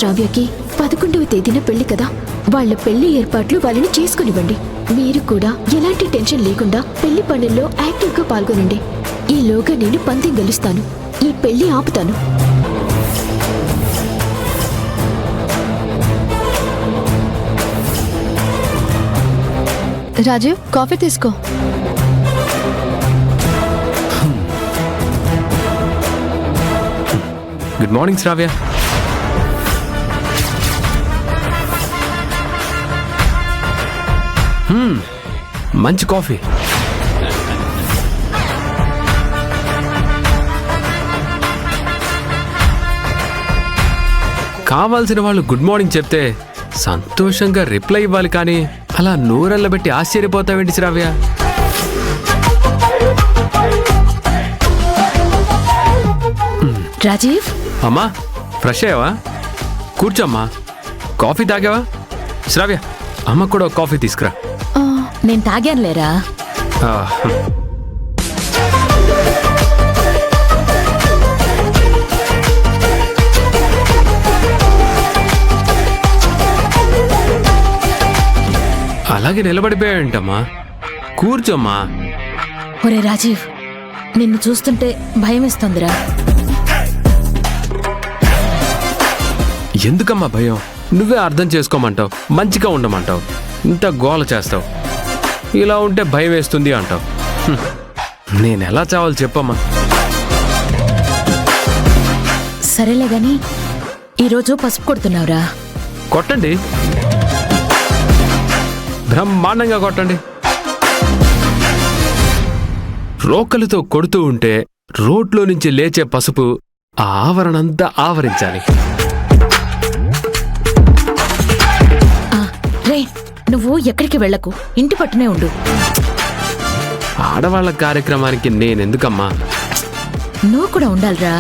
శ్రావ్యకి 11వ తేదీన పెళ్లి కదా, వాళ్ళ పెళ్లి ఏర్పాట్లు వాళ్ళని చేసుకునివ్వండి. మీరు కూడా ఎలాంటి టెన్షన్ లేకుండా పెళ్లి పనుల్లో యాక్టివ్ గా పాల్గొనండి. ఈలోగా నేను పందెం గెలుస్తాను, ఈ పెళ్లి ఆపుతాను. రాజీవ్, కాఫీ తీసుకో. గుడ్ మార్నింగ్ శ్రావ్య. మంచి కాఫీ. కావాల్సిన వాళ్ళు గుడ్ మార్నింగ్ చెప్తే సంతోషంగా రిప్లై ఇవ్వాలి, కానీ అలా నూరెళ్ళబెట్టి ఆశ్చర్యపోతావేంటి శ్రావ్య? రాజీవ్, అమ్మా ఫ్రెష్ అయ్యావా? కూర్చోమ్మా. కాఫీ తాగావా? శ్రావ్య, అమ్మకు కూడా ఒక కాఫీ తీసుకురా. నేను తాగానులేరా. అలాగే నిలబడిపోయావేంటమ్మా? కూర్చోమ్మా. ఒరే రాజీవ్, నిన్ను చూస్తుంటే భయమేస్తోందిరా. ఎందుకమ్మా భయం? నువ్వే అర్థం చేసుకోమంటావు, మంచిగా ఉండమంటావు, ఇంత గోల చేస్తావు. ఇలా ఉంటే భయం వేస్తుంది అంటావు. నేనెలా చావాలి చెప్పమ్మా? సరేలే గాని ఈరోజు పసుపు కొడుతున్నావురా. కొట్టండి, బ్రహ్మాండంగా కొట్టండి. రోకలతో కొడుతూ ఉంటే రోడ్లో నుంచి లేచే పసుపు ఆ ఆవరణంతా ఆవరించాలి. రే, నువ్వు ఎక్కడికి వెళ్ళకు, ఇంటి పట్టునే ఉండు. ఆడవాళ్ల కార్యక్రమానికి నేనెందుకమ్మా? నువ్వు కూడా ఉండాలిరా.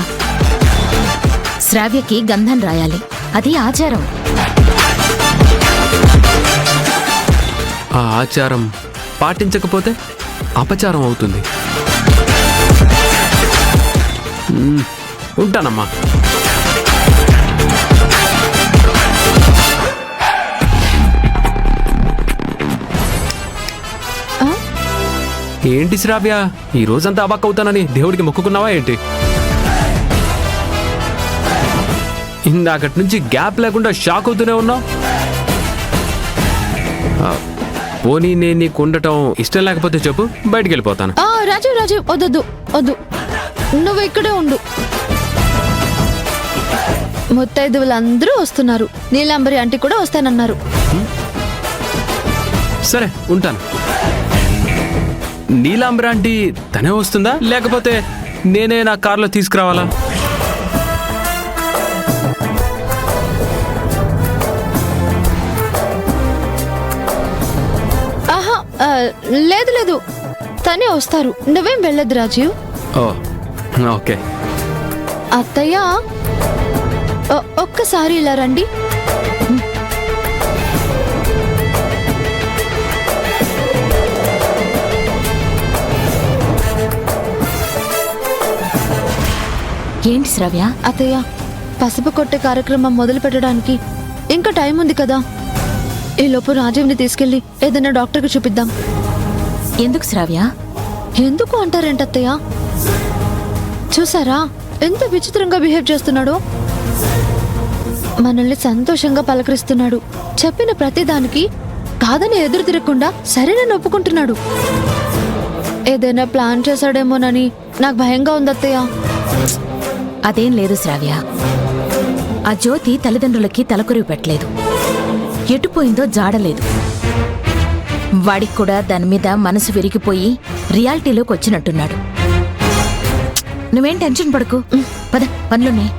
శ్రావ్యకి గంధం రాయాలి, అది ఆచారం. ఆ ఆచారం పాటించకపోతే అపచారం అవుతుంది. ఉంటానమ్మా. ఏంటి శ్రావ్య, ఈ రోజంతా అవాక్కవుతానని దేవుడికి మొక్కుకున్నావా ఏంటి? ఇందాకటి నుంచి గ్యాప్ లేకుండా షాక్ అవుతూనే ఉన్నావు. పోనీ నేను నీకు ఉండటం ఇష్టం లేకపోతే చెప్పు, బయటికి వెళ్ళిపోతాను. రాజీవ్ రాజీవ్, వద్దు వద్దు, నువ్వు ఇక్కడే ఉండు. ముత్తైదువులందరూ వస్తున్నారు, నీలాంబరి ఆంటీ కూడా వస్తానన్నారు. సరే ఉంటాను. నీలాంబరి ఆంటీ తనే వస్తుందా, లేకపోతే నేనే నా కార్లో తీసుకురావాలా? ఆహా, లేదు లేదు, తనే వస్తారు, నువ్వేం వెళ్ళొద్దు రాజీవ్. ఓ ఓకే. అత్తయ్య, ఒక్కసారి ఇలా రండి. ఏంటి శ్రావ్య? అత్తయ్య, పసుపు కొట్టే కార్యక్రమం మొదలు పెట్టడానికి ఇంకా టైం ఉంది కదా. ఈలోపు రాజీవ్ని తీసుకెళ్లి ఏదైనా డాక్టర్కి చూపిద్దాం. ఎందుకు శ్రావ్య? ఎందుకు అంటారేంటి అత్తయ్య? చూసారా ఎంత విచిత్రంగా బిహేవ్ చేస్తున్నాడో. మనల్ని సంతోషంగా పలకరిస్తున్నాడు, చెప్పిన ప్రతిదానికి కాదని ఎదురు తిరగకుండా సరేనని ఒప్పుకుంటున్నాడు. ఏదైనా ప్లాన్ చేశాడేమోనని నాకు భయంగా ఉంది అత్తయ్య. అదేం లేదు శ్రావ్య, ఆ జ్యోతి తల్లిదండ్రులకి తలకొరివి పెట్టలేదు, ఎటుపోయిందో జాడలేదు. వాడికి కూడా దాని మీద మనసు విరిగిపోయి రియాలిటీలోకి వచ్చినట్టున్నాడు. నువ్వేం టెన్షన్ పడకు, పద పనులున్నాయి.